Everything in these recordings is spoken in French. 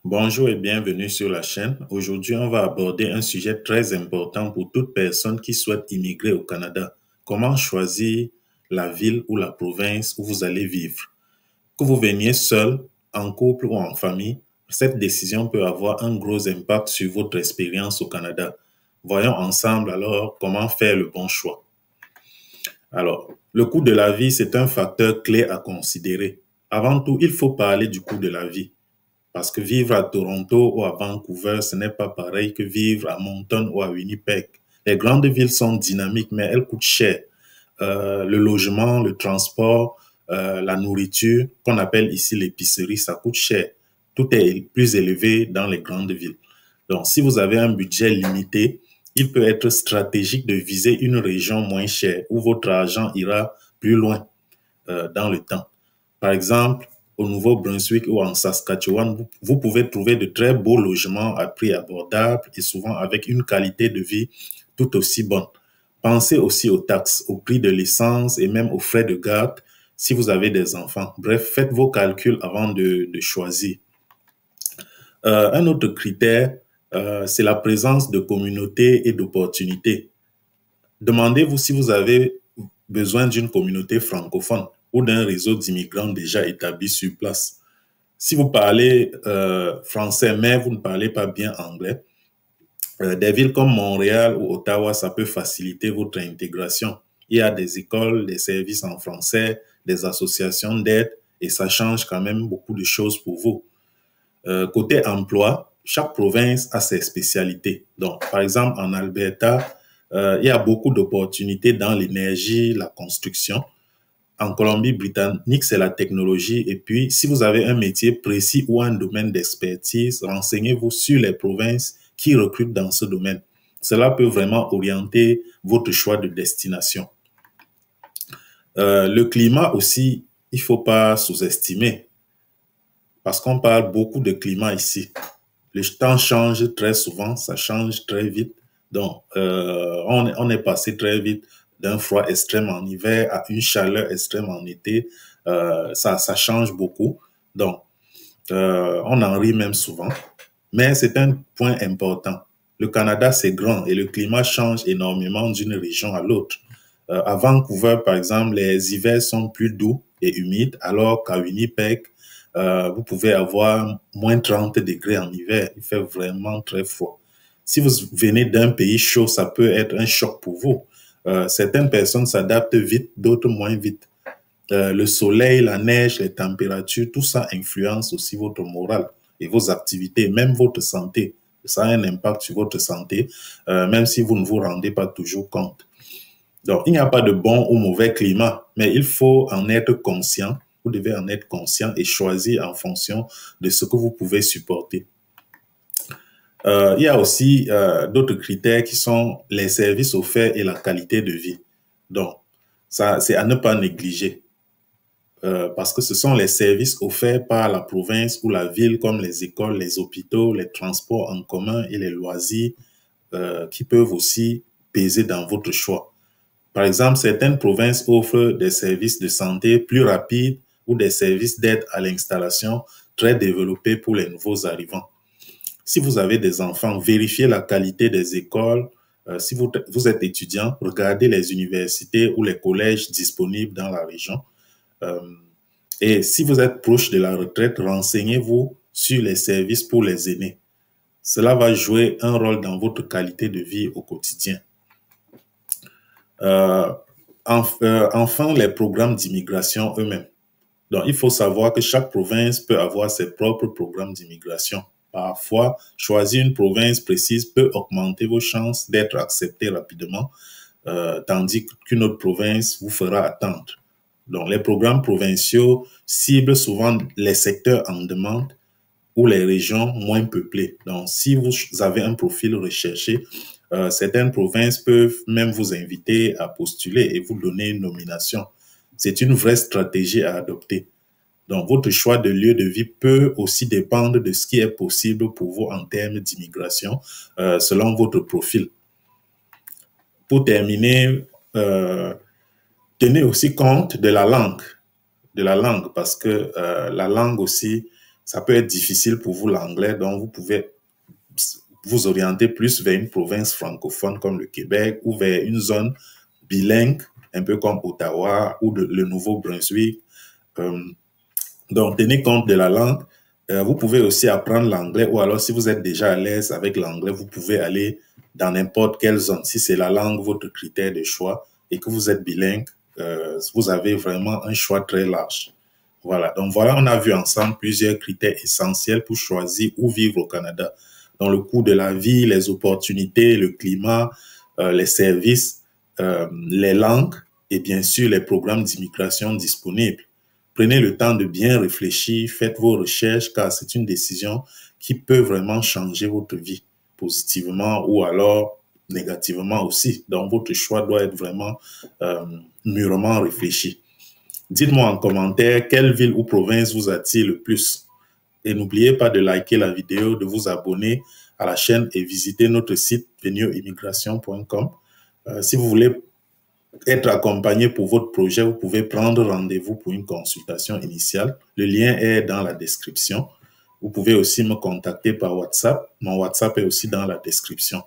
Bonjour et bienvenue sur la chaîne. Aujourd'hui, on va aborder un sujet très important pour toute personne qui souhaite immigrer au Canada. Comment choisir la ville ou la province où vous allez vivre? Que vous veniez seul, en couple ou en famille, cette décision peut avoir un gros impact sur votre expérience au Canada. Voyons ensemble alors comment faire le bon choix. Alors, le coût de la vie, c'est un facteur clé à considérer. Avant tout, il faut parler du coût de la vie. Parce que vivre à Toronto ou à Vancouver, ce n'est pas pareil que vivre à Moncton ou à Winnipeg. Les grandes villes sont dynamiques, mais elles coûtent cher. Le logement, le transport, la nourriture, qu'on appelle ici l'épicerie, ça coûte cher. Tout est plus élevé dans les grandes villes. Donc, si vous avez un budget limité, il peut être stratégique de viser une région moins chère où votre argent ira plus loin dans le temps. Par exemple, au Nouveau-Brunswick ou en Saskatchewan, vous pouvez trouver de très beaux logements à prix abordable et souvent avec une qualité de vie tout aussi bonne. Pensez aussi aux taxes, au prix de l'essence et même aux frais de garde si vous avez des enfants. Bref, faites vos calculs avant de choisir. Un autre critère, c'est la présence de communautés et d'opportunités. Demandez-vous si vous avez besoin d'une communauté francophone ou d'un réseau d'immigrants déjà établis sur place. Si vous parlez français, mais vous ne parlez pas bien anglais, des villes comme Montréal ou Ottawa, ça peut faciliter votre intégration. Il y a des écoles, des services en français, des associations d'aide, et ça change quand même beaucoup de choses pour vous. Côté emploi, chaque province a ses spécialités. Donc, par exemple, en Alberta, il y a beaucoup d'opportunités dans l'énergie, la construction. En Colombie-Britannique, c'est la technologie. Et puis, si vous avez un métier précis ou un domaine d'expertise, renseignez-vous sur les provinces qui recrutent dans ce domaine. Cela peut vraiment orienter votre choix de destination. Le climat aussi, il faut pas sous-estimer parce qu'on parle beaucoup de climat ici. Le temps change très souvent, ça change très vite. Donc, on est passé très vite d'un froid extrême en hiver à une chaleur extrême en été. Ça change beaucoup. Donc, on en rit même souvent. Mais c'est un point important. Le Canada, c'est grand et le climat change énormément d'une région à l'autre. À Vancouver, par exemple, les hivers sont plus doux et humides, alors qu'à Winnipeg, vous pouvez avoir moins 30 degrés en hiver. Il fait vraiment très froid. Si vous venez d'un pays chaud, ça peut être un choc pour vous. Certaines personnes s'adaptent vite, d'autres moins vite. Le soleil, la neige, les températures, tout ça influence aussi votre morale et vos activités, même votre santé. Ça a un impact sur votre santé, même si vous ne vous rendez pas toujours compte. Donc, il n'y a pas de bon ou mauvais climat, mais il faut en être conscient. Vous devez en être conscient et choisir en fonction de ce que vous pouvez supporter. Il y a aussi d'autres critères qui sont les services offerts et la qualité de vie. Donc, ça, c'est à ne pas négliger. Parce que ce sont les services offerts par la province ou la ville, comme les écoles, les hôpitaux, les transports en commun et les loisirs, qui peuvent aussi peser dans votre choix. Par exemple, certaines provinces offrent des services de santé plus rapides ou des services d'aide à l'installation très développés pour les nouveaux arrivants. Si vous avez des enfants, vérifiez la qualité des écoles. Si vous êtes étudiant, regardez les universités ou les collèges disponibles dans la région. Et si vous êtes proche de la retraite, renseignez-vous sur les services pour les aînés. Cela va jouer un rôle dans votre qualité de vie au quotidien. Enfin, les programmes d'immigration eux-mêmes. Donc, il faut savoir que chaque province peut avoir ses propres programmes d'immigration. Parfois, choisir une province précise peut augmenter vos chances d'être accepté rapidement, tandis qu'une autre province vous fera attendre. Donc, les programmes provinciaux ciblent souvent les secteurs en demande ou les régions moins peuplées. Donc, si vous avez un profil recherché, certaines provinces peuvent même vous inviter à postuler et vous donner une nomination. C'est une vraie stratégie à adopter. Donc, votre choix de lieu de vie peut aussi dépendre de ce qui est possible pour vous en termes d'immigration, selon votre profil. Pour terminer, tenez aussi compte de la langue parce que la langue aussi ça peut être difficile pour vous l'anglais, donc vous pouvez vous orienter plus vers une province francophone comme le Québec ou vers une zone bilingue, un peu comme Ottawa ou le Nouveau-Brunswick. Donc, tenez compte de la langue. Vous pouvez aussi apprendre l'anglais ou alors si vous êtes déjà à l'aise avec l'anglais, vous pouvez aller dans n'importe quelle zone. Si c'est la langue, votre critère de choix et que vous êtes bilingue, vous avez vraiment un choix très large. Voilà, donc voilà, on a vu ensemble plusieurs critères essentiels pour choisir où vivre au Canada. Dans le coût de la vie, les opportunités, le climat, les services, les langues et bien sûr les programmes d'immigration disponibles. Prenez le temps de bien réfléchir, faites vos recherches car c'est une décision qui peut vraiment changer votre vie positivement ou alors négativement aussi. Donc votre choix doit être vraiment mûrement réfléchi. Dites-moi en commentaire quelle ville ou province vous attire le plus. Et n'oubliez pas de liker la vidéo, de vous abonner à la chaîne et visiter notre site venioimmigration.com. Si vous voulez être accompagné pour votre projet, vous pouvez prendre rendez-vous pour une consultation initiale. Le lien est dans la description. Vous pouvez aussi me contacter par WhatsApp. Mon WhatsApp est aussi dans la description.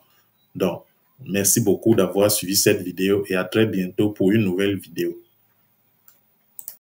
Donc, merci beaucoup d'avoir suivi cette vidéo et à très bientôt pour une nouvelle vidéo.